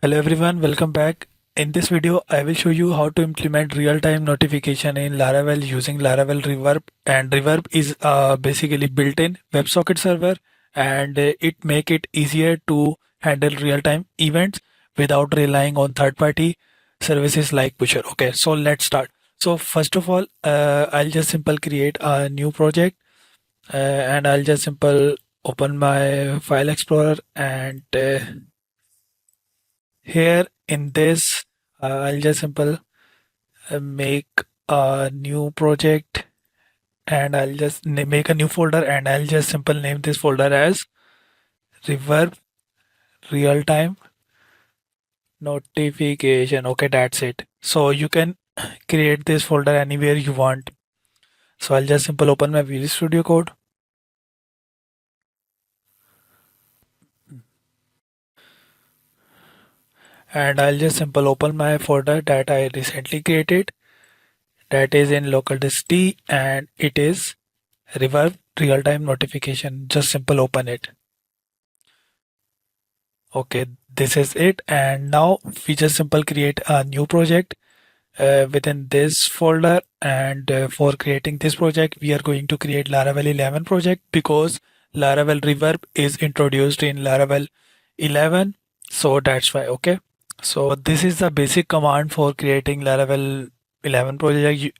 Hello everyone, welcome back. In this video, I will show you how to implement real-time notification in Laravel using Laravel Reverb. And Reverb is basically built-in WebSocket server, and it make it easier to handle real-time events without relying on third-party services like Pusher. Okay, so let's start. So first of all, I'll just simple create a new project, and I'll just simple open my file explorer and here in this, I'll just simple make a new project and I'll just make a new folder and I'll just simple name this folder as Reverb Real Time Notification. Okay, that's it. So you can create this folder anywhere you want. So I'll just simple open my Visual Studio Code and I'll just simple open my folder that I recently created, that is in local disk D, and it is Reverb Real Time Notification. Just simple open it. Okay, this is it. And now we just simple create a new project within this folder. And for creating this project, we are going to create Laravel 11 project because Laravel Reverb is introduced in Laravel 11. So that's why. Okay. So this is the basic command for creating Laravel 11 project.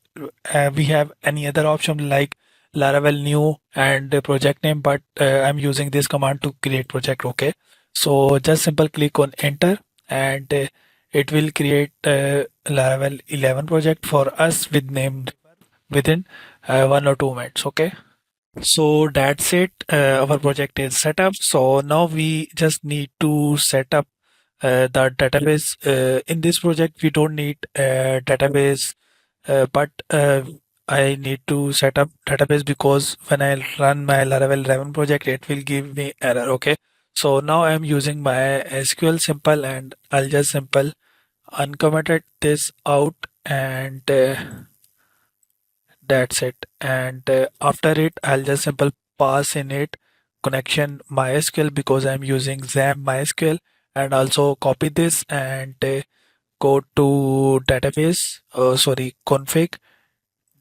We have any other option like Laravel new and the project name, but I'm using this command to create project. Okay. So just simple click on enter and it will create Laravel 11 project for us with name within 1 or 2 minutes. Okay. So that's it. Our project is set up. So now we just need to set up the database. In this project, we don't need database, but I need to set up database because when I run my Laravel 11 project, it will give me error. Okay. So now I'm using my SQL simple and I'll just simple uncommented this out and that's it. And after it, I'll just simple pass in it connection MySQL because I'm using XAMPP MySQL and also copy this and go to database, sorry, config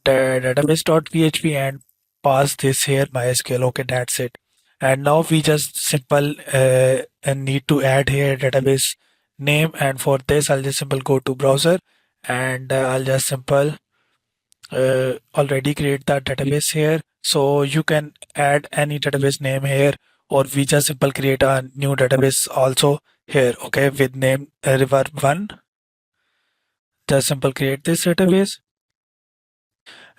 database.php and pass this here MySQL. Okay, that's it. And now we just simple and need to add here database name and for this I'll just simple go to browser and I'll just simple already create the database here. So you can add any database name here, or we just simple create a new database also here. Okay, with name River1. Just simple create this database,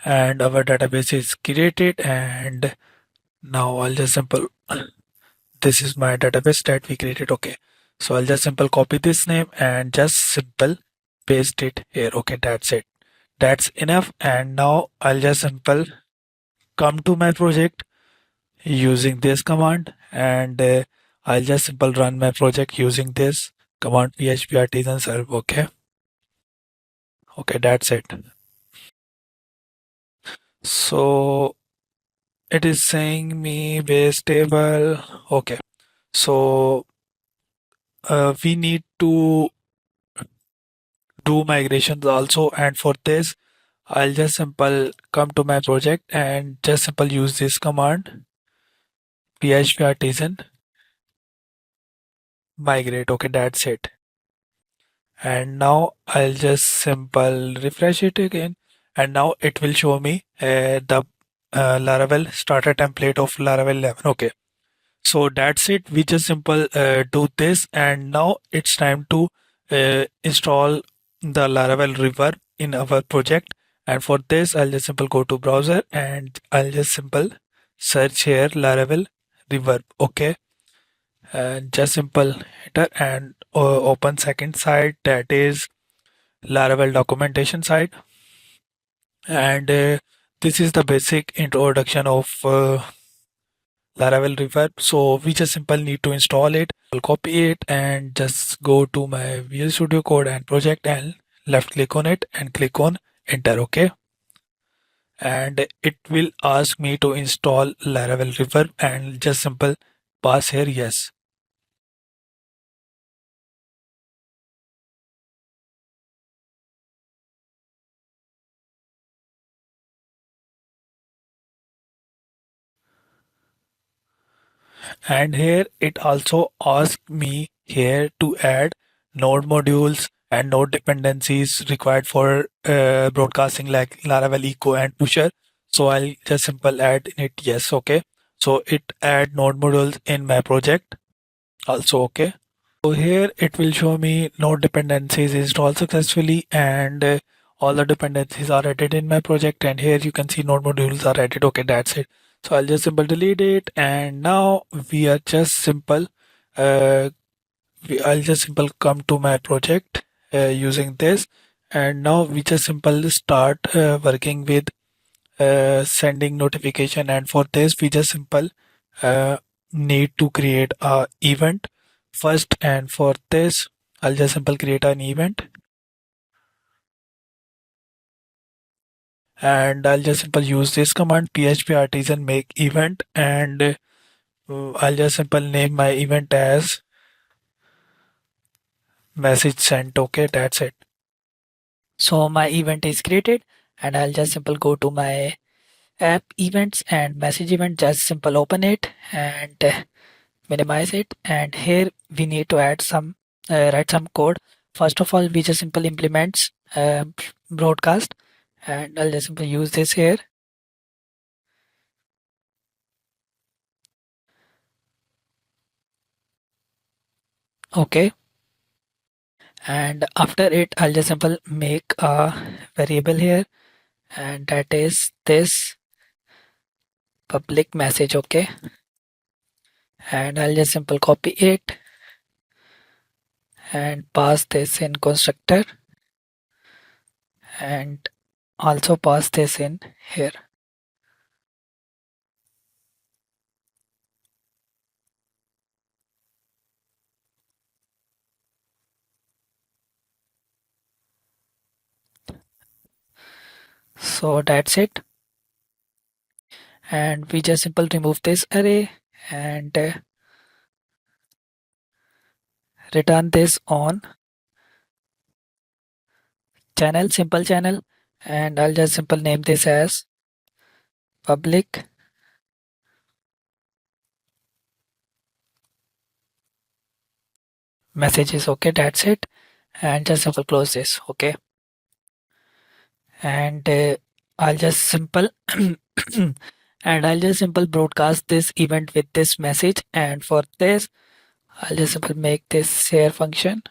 and our database is created. And now I'll just simple this is my database that we created. Okay, so I'll just simple copy this name and just simple paste it here. Okay, that's it. That's enough. And now I'll just simple come to my project using this command and I'll just simple run my project using this command php artisan serve. Okay, that's it. So it is saying me base table. Okay, so we need to do migrations also, and for this I'll just simple come to my project and just simple use this command php artisan migrate. Okay, that's it. And now I'll just simple refresh it again and now it will show me the Laravel starter template of Laravel 11. Okay, so that's it. We just simple do this and now it's time to install the Laravel Reverb in our project. And for this I'll just simple go to browser and I'll just simple search here Laravel Reverb. Okay, and just simple enter and open second site, that is Laravel documentation site. And this is the basic introduction of Laravel Reverb. So we just simply need to install it. I'll copy it and just go to my Visual Studio Code and project and left click on it and click on enter. Okay. And it will ask me to install Laravel Reverb and just simple pass here yes. And here it also asks me here to add node modules and node dependencies required for broadcasting like Laravel Echo and Pusher. So I'll just simple add in it yes. Okay, so it add node modules in my project also. Okay, so here it will show me node dependencies installed successfully, and all the dependencies are added in my project, and here you can see node modules are added. Okay, that's it. So I'll just simple delete it, and now we are just simple uh, I'll just simple come to my project using this, and now we just simple start working with sending notification, and for this we just simple uh, need to create a event first, and for this I'll just simple create an event, and I'll just simple use this command php artisan make event, and I'll just simple name my event as message sent. Okay, that's it. So my event is created, and I'll just simple go to my app events and message event, just simple open it and minimize it, and here we need to add some write some code. First of all, we just simple implements broadcast, and I'll just simply use this here. Okay, and after it I'll just simple make a variable here, and that is this public message. Okay, and I'll just simple copy it and pass this in constructor, and also pass this in here. So that's it, and we just simple remove this array and return this on channel, simple channel, and I'll just simple name this as public messages. Okay, that's it, and just simple close this. Okay, and I'll just simple and I'll just simple broadcast this event with this message, and for this I'll just simple make this share function,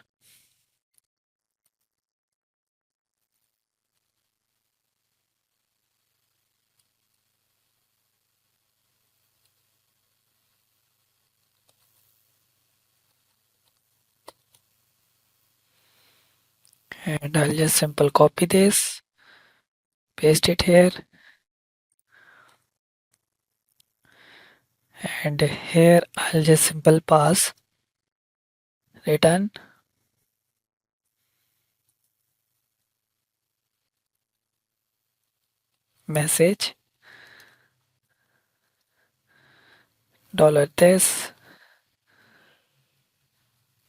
and I'll just simple copy this, paste it here, and here I'll just simple pass return message $this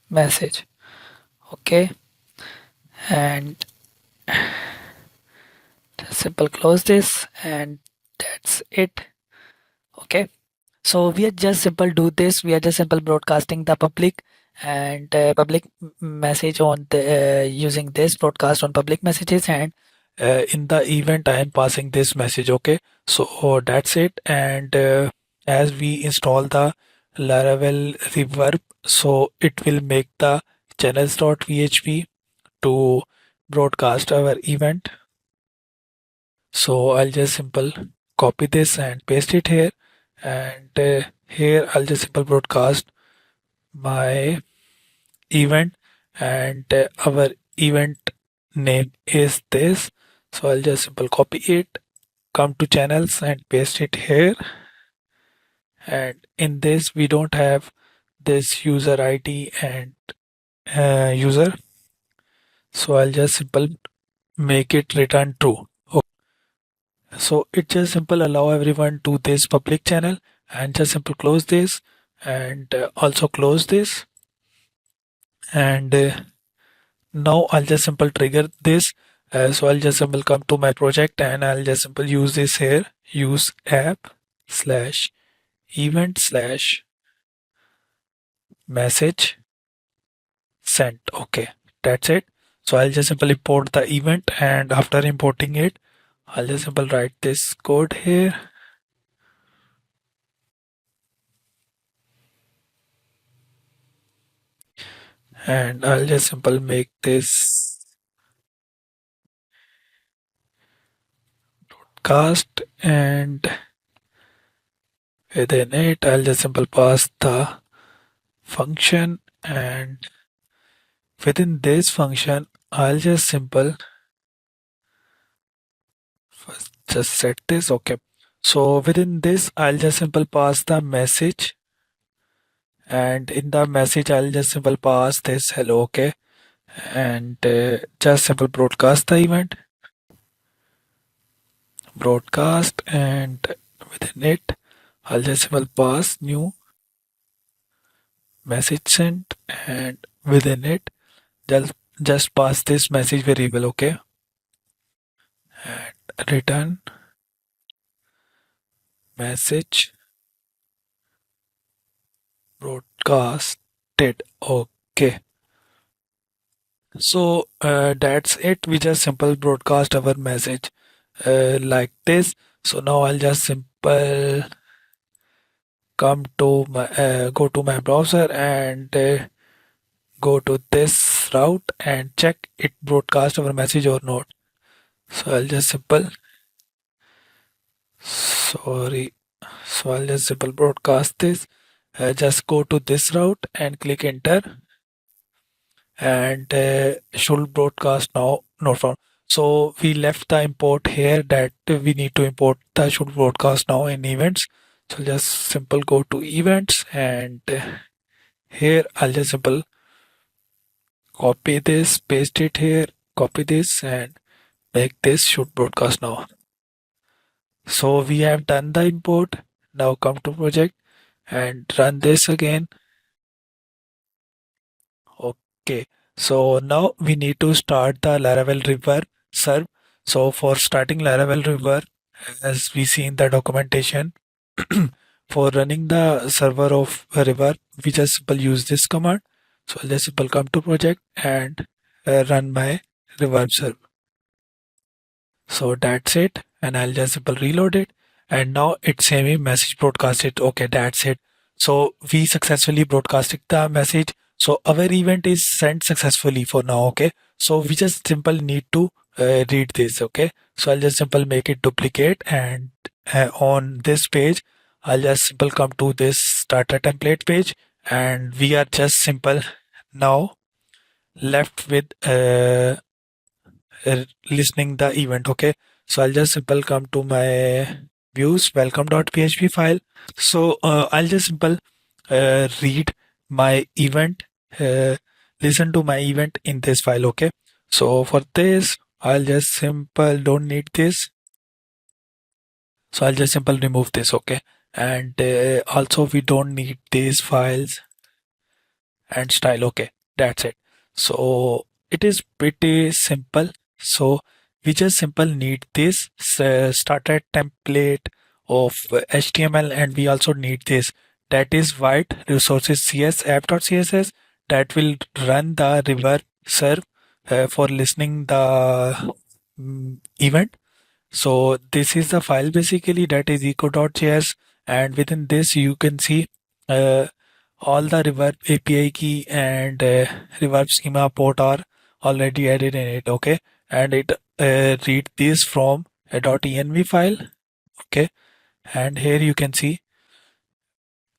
message. Okay, and just simple close this, and that's it. Okay, so we are just simple do this, we are just simple broadcasting the public and public message on the using this broadcast on public messages, and in the event I am passing this message. Okay, so that's it, and as we install the Laravel reverb, so it will make the channels.php to broadcast our event. So I'll just simple copy this and paste it here, and here I'll just simple broadcast my event, and our event name is this. So I'll just simple copy it, come to channels and paste it here, and in this we don't have this user ID and user, so I'll just simple make it return true. So it just simple allow everyone to this public channel, and just simple close this, and also close this, and now I'll just simple trigger this. So I'll just simple come to my project, and I'll just simple use this here, use app slash event slash message sent. Okay, that's it. So I'll just simply import the event, and after importing it, I'll just simply write this code here, and I'll just simply make this cast, and within it I'll just simply pass the function, and within this function I'll just simple first just set this. Okay, so within this I'll just simple pass the message, and in the message I'll just simple pass this hello. Okay, and just simple broadcast the event, broadcast, and within it I'll just simple pass new message sent, and within it just just pass this message variable. Okay, and return message broadcasted. Okay, so that's it. We just simple broadcast our message like this. So now I'll just simple come to my go to my browser, and go to this route and check it broadcast our message or not. So I'll just simple sorry. So I'll just simple broadcast this. Just go to this route and click enter, and should broadcast now not found. So we left the import here that we need to import the should broadcast now in events. So just simple go to events, and here I'll just simple copy this, paste it here, copy this, and make this should broadcast now. So we have done the import. Now come to project and run this again. Okay. So now we need to start the Laravel River serve. So for starting Laravel River, as we see in the documentation, for running the server of River, we just simply use this command. So I'll just simply come to project and run my River serve. So that's it, and I'll just simply reload it, and now it's saying me message broadcasted. Okay, that's it. So we successfully broadcasted the message. So our event is sent successfully for now. Okay, so we just simple need to read this. Okay, so I'll just simple make it duplicate, and on this page I'll just simple come to this starter template page, and we are just simple now left with listening the event. Okay, so I'll just simple come to my views welcome.php file. So I'll just simple read my event, uh, listen to my event in this file. Okay, so for this I'll just simple don't need this, so I'll just simple remove this. Okay, and also we don't need these files and style. Okay, that's it. So it is pretty simple. So we just simple need this starter template of HTML, and we also need this, that is white resources cs app.css, that will run the river serve for listening the event. So this is the file basically, that is eco.js, and within this you can see uh, all the Reverb API key and Reverb schema port are already added in it. Okay, and it read this from a .env file. Okay, and here you can see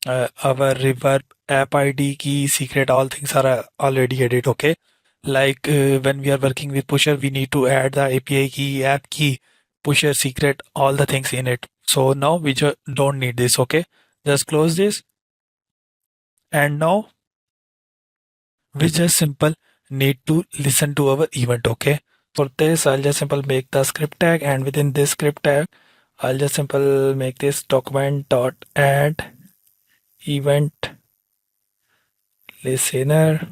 our Reverb app ID key secret, all things are already added. Okay, like when we are working with pusher, we need to add the API key, app key, pusher secret, all the things in it. So now we just don't need this. Okay, just close this, and now we just simple need to listen to our event. Okay, for this I'll just simple make the script tag, and within this script tag I'll just simple make this document dot add event listener,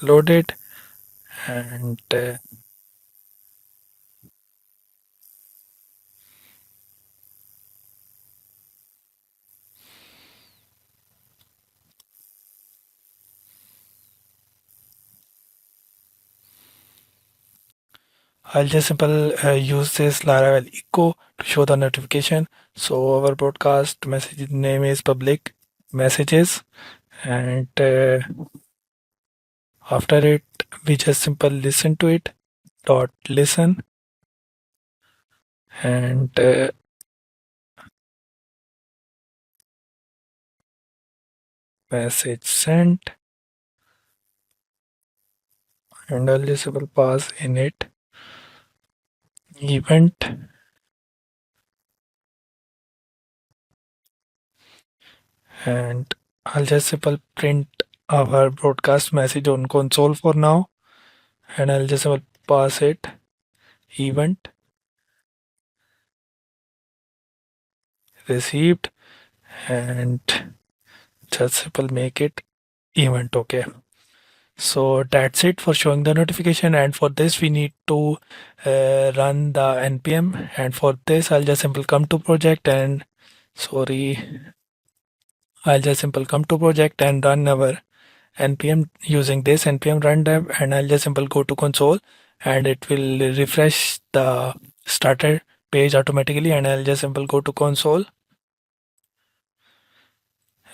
loaded, and I'll just simple use this Laravel echo to show the notification. So our broadcast message name is public messages, and after it we just simple listen to it dot listen, and message sent, and I'll just simple pass in it event, and I'll just simple print our broadcast message on console for now, and I'll just simple pass it event received, and just simple make it event. Okay, so that's it for showing the notification, and for this we need to run the npm, and for this I'll just simple come to project and sorry I'll just simple come to project and run our npm using this npm run dev, and I'll just simple go to console, and it will refresh the starter page automatically, and I'll just simple go to console,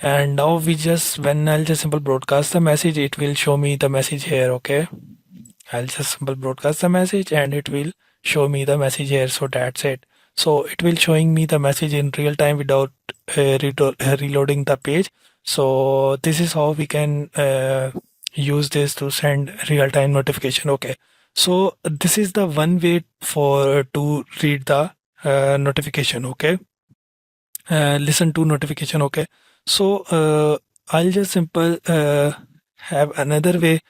and now we just when I'll just simple broadcast the message, it will show me the message here. Okay, I'll just simple broadcast the message and it will show me the message here. So that's it. So it will showing me the message in real time without reloading the page. So this is how we can use this to send real time notification. Okay. So this is the one way for to read the notification. Okay. Listen to notification. Okay. So I'll just simple have another way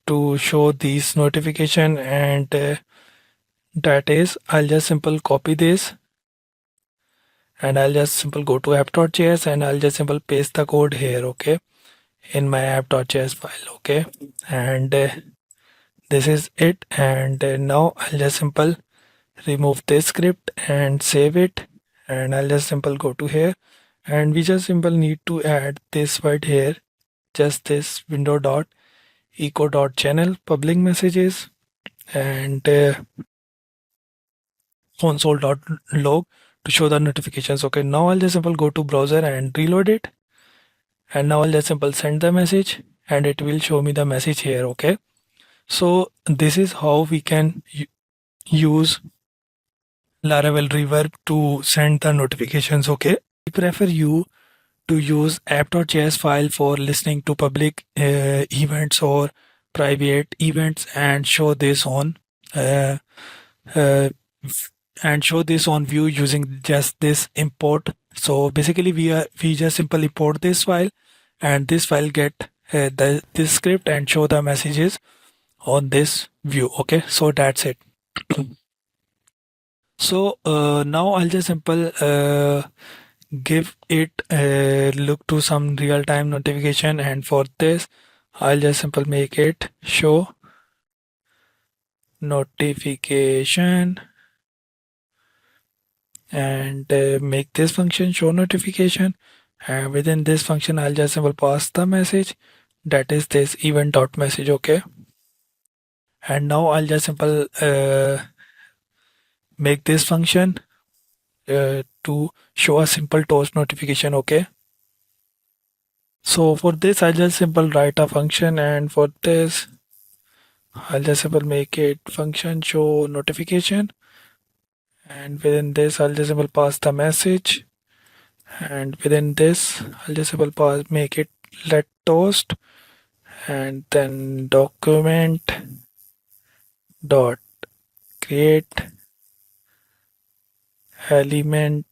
to show these notification, and that is I'll just simple copy this, and I'll just simple go to app.js, and I'll just simple paste the code here. Okay, in my app.js file. Okay, and this is it, and now I'll just simple remove this script and save it, and I'll just simple go to here, and we just simple need to add this word here, just this window dot echo dot channel public messages, and console.log to show the notifications. Okay, now I'll just simple go to browser and reload it, and now I'll just simple send the message, and it will show me the message here. Okay, so this is how we can use Laravel Reverb to send the notifications. Okay, I prefer you to use app.js file for listening to public events or private events, and show this on uh, uh, and show this on view using just this import. So basically we just simply import this file, and this file get this script and show the messages on this view. Okay, so that's it. So now I'll just simple give it look to some real-time notification, and for this I'll just simple make it show notification, and make this function show notification. Within this function I'll just simply pass the message, that is this event dot message. Okay, and now I'll just simple make this function to show a simple toast notification. Okay, so for this I'll just simple write a function, and for this I'll just simply make it function show notification, and within this I'll just simply pass the message, and within this I'll just simply pass make it let toast, and then document dot create element,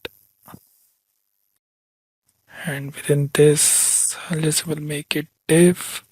and within this I'll just simply make it div,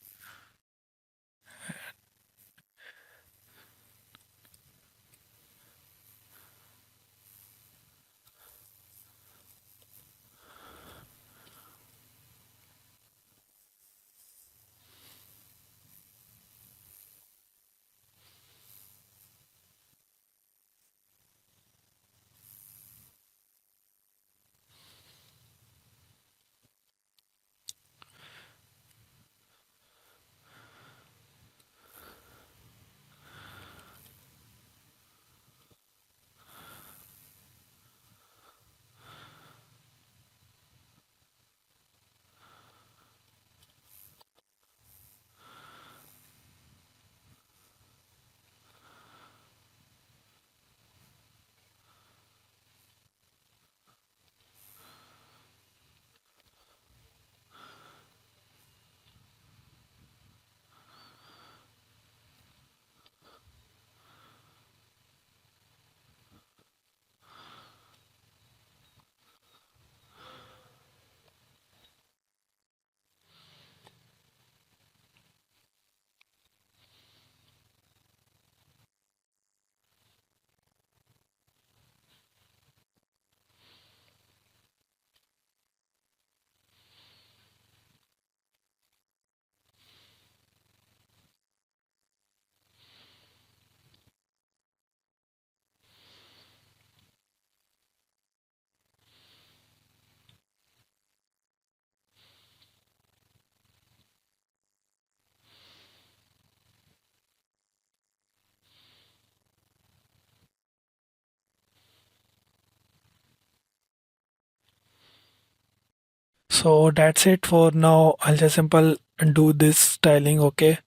So that's it for now. I'll just simple do this styling, okay,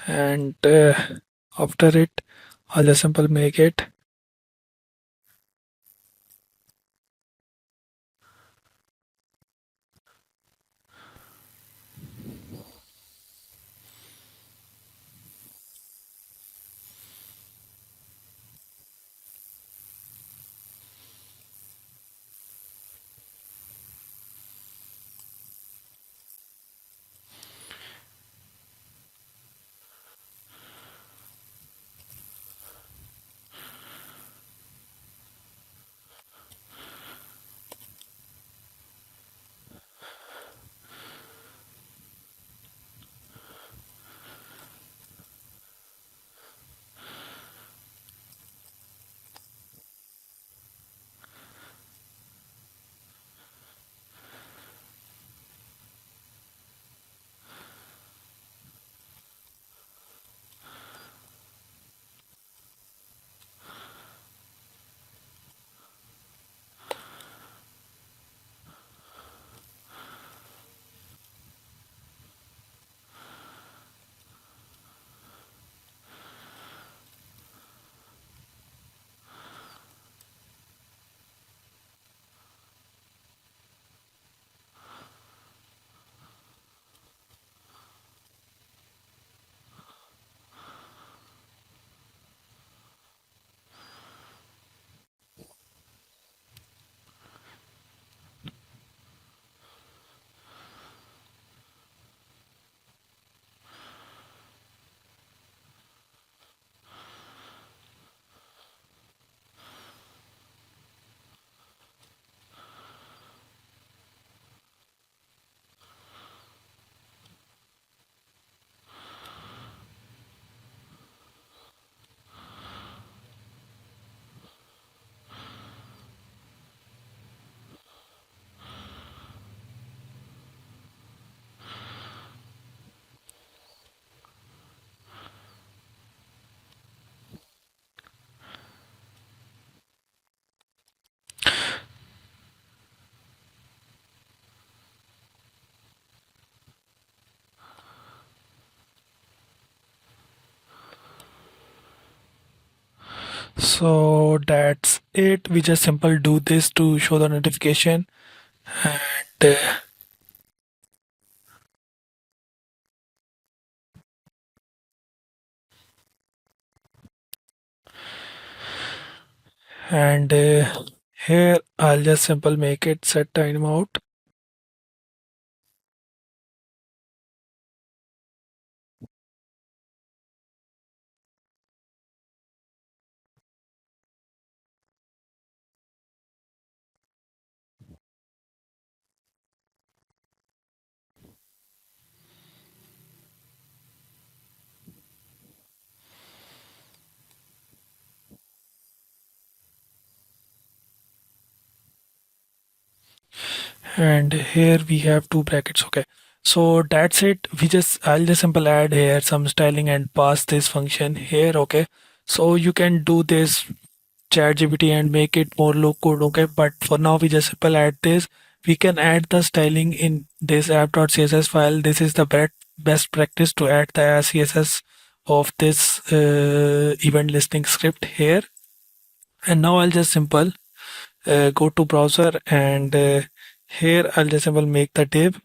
and after it I'll just simple make it. So that's it. We just simple do this to show the notification, and here I'll just simple make it set timeout. And here we have two brackets, okay. So that's it. I'll just simple add here some styling and pass this function here, okay. So you can do this ChatGPT and make it more look good, okay. But for now we just simple add this. We can add the styling in this app.css file. This is the best practice to add the css of this event listening script here. And now I'll just simple go to browser, and here I'll just simple make the div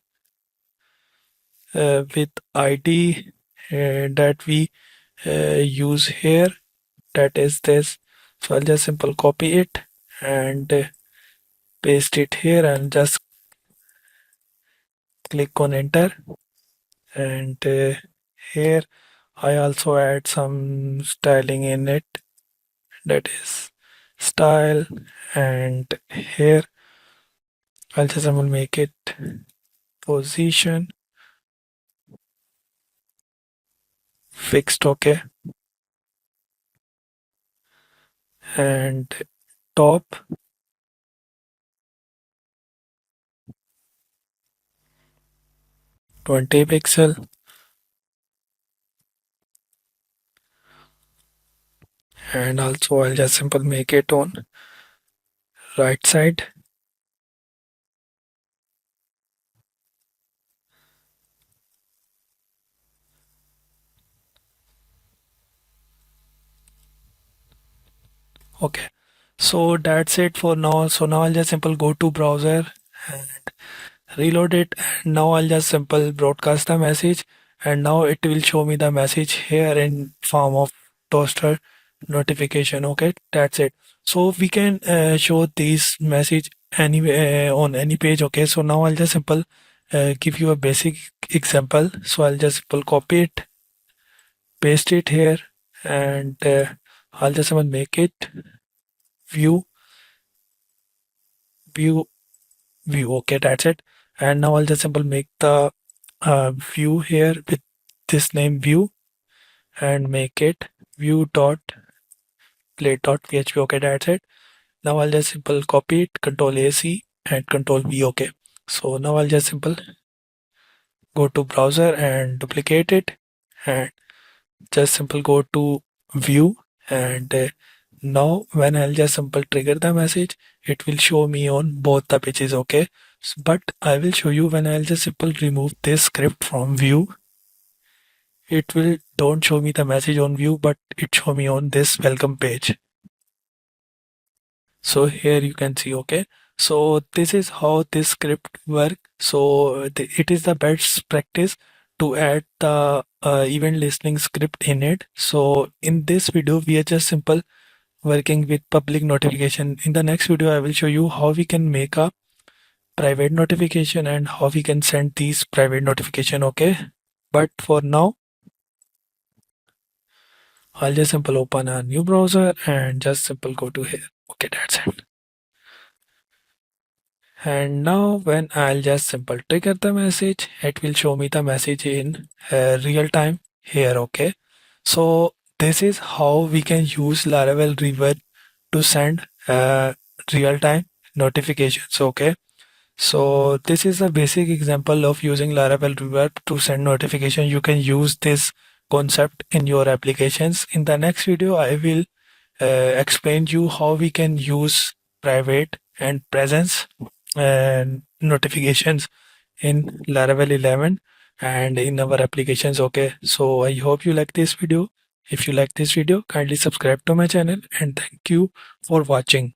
with ID that we use here, that is this. So I'll just simple copy it and paste it here and just click on enter. And here I also add some styling in it, that is style. And here I'll just simple make it position fixed, okay. And top 20 pixel. And also I'll just simple make it on right side Okay, so that's it for now. So now I'll just simple go to browser and reload it, and now I'll just simple broadcast the message, and now it will show me the message here in form of toaster notification. Okay, that's it. So we can show this message anywhere on any page. Okay, so now I'll just simple give you a basic example. So I'll just simple copy it, paste it here, and I'll just simple make it view view view. Okay, that's it. And now I'll just simple make the view here with this name view, and make it view dot plate dot php. Okay, that's it. Now I'll just simple copy it, control AC and control V. Okay, so now I'll just simple go to browser and duplicate it, and just simple go to view, and now when I'll just simple trigger the message, it will show me on both the pages. Okay, but I will show you when I'll just simple remove this script from view, it will don't show me the message on view, but it show me on this welcome page. So here you can see. Okay, so this is how this script work. So it is the best practice to add the event listening script in it. So in this video we are just simple working with public notification. In the next video I will show you how we can make a private notification and how we can send these private notification. Okay, but for now I'll just simple open a new browser and just simple go to here. Okay, that's it. And now when I'll just simple trigger the message, it will show me the message in real time here. Okay, so this is how we can use Laravel River to send real time notifications. Okay, so this is a basic example of using Laravel River to send notification. You can use this concept in your applications. In the next video I will explain you how we can use private and presence and notifications in Laravel 11 and in our applications. Okay, so I hope you like this video. If you like this video, kindly subscribe to my channel, and thank you for watching.